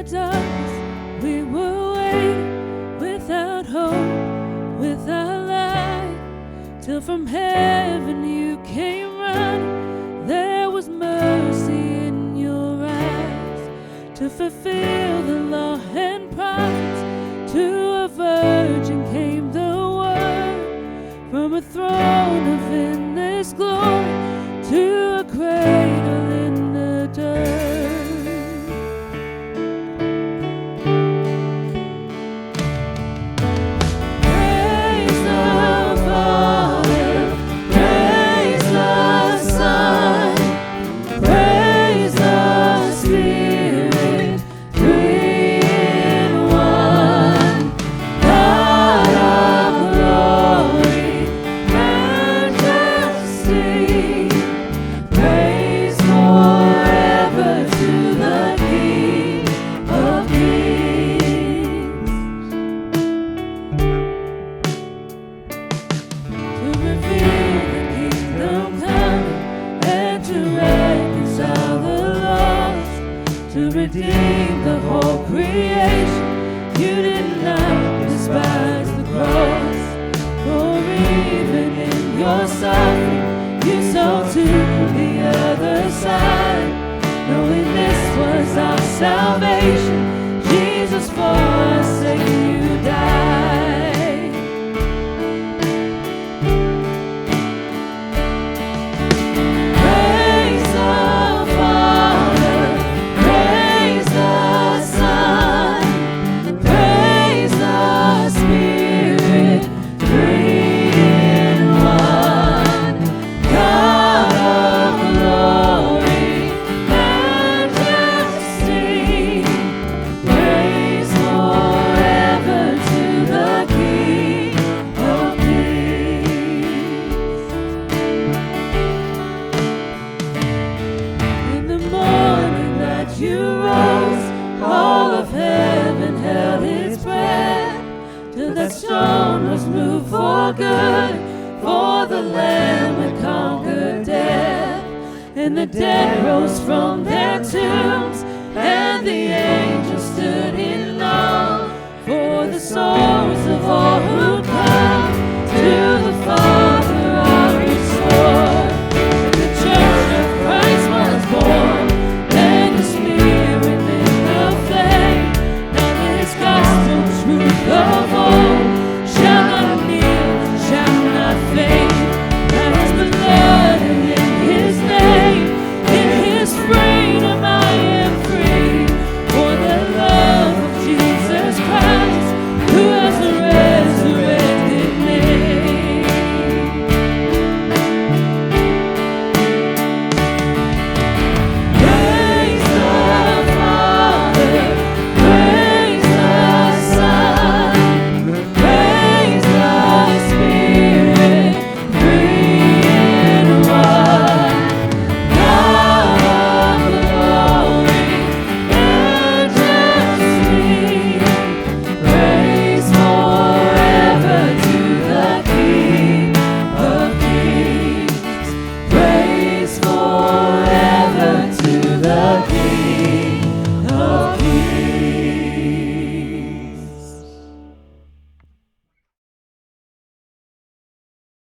the darkness we were waiting, without hope, without light, till from heaven you came running. There was mercy in your eyes to fulfill the law and prophets. To a virgin came the word, from a throne of endless glory to a cradle in the dirt. To redeem the whole creation, you did not despise the cross. For even in your suffering, you saw to the other side, knowing this was our salvation. Jesus, for our sake you died. You rose, all of heaven held its breath, till that stone was moved for good, for the Lamb had conquered death. And the dead rose from their tombs, and the angels stood in awe, for the souls of all who come to